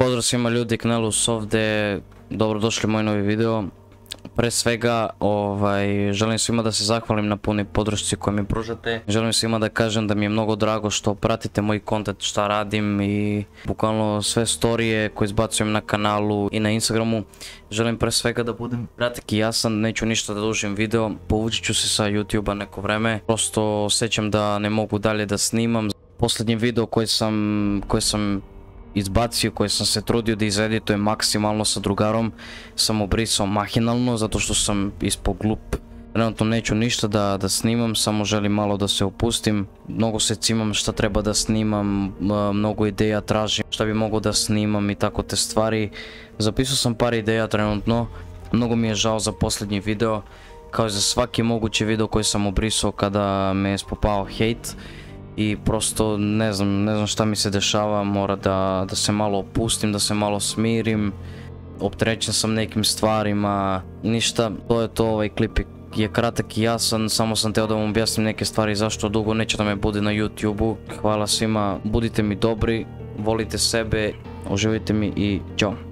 Pozdrav svima ljudi, Knelus ovdje, dobrodošli u moj novi video. Pre svega, želim svima da se zahvalim na punoj podršci koju mi pružate. Želim svima da kažem da mi je mnogo drago što pratite moj content, šta radim i bukvalno sve storije koje izbacujem na kanalu i na Instagramu. Želim pre svega da budem kratak i jasan, neću ništa da dužim video, povući ću se sa YouTube-a neko vreme. Prosto osjećam da ne mogu dalje da snimam. Posljednji video koji sam izbacio, koji sam se trudio da izeditujem maksimalno sa drugarom, sam obrisao mahinalno zato što sam ispao glup. Trenutno neću ništa da snimam, samo želim malo da se opustim. Mnogo se cimam šta treba da snimam, mnogo ideja tražim šta bi mogao da snimam i tako te stvari. Zapisao sam par ideja trenutno, mnogo mi je žao za posljednji video, kao i za svaki mogući video koji sam obrisao kada me je spopao hejt. I prosto ne znam šta mi se dešava, mora da se malo opustim, da se malo smirim. Opterećen sam nekim stvarima, ništa, to je to, ovaj klip je kratak i jasan, samo sam teo da vam objasnim neke stvari zašto dugo neće da me bude na YouTube-u. Hvala svima, budite mi dobri, volite sebe, uživajte mi i ćao.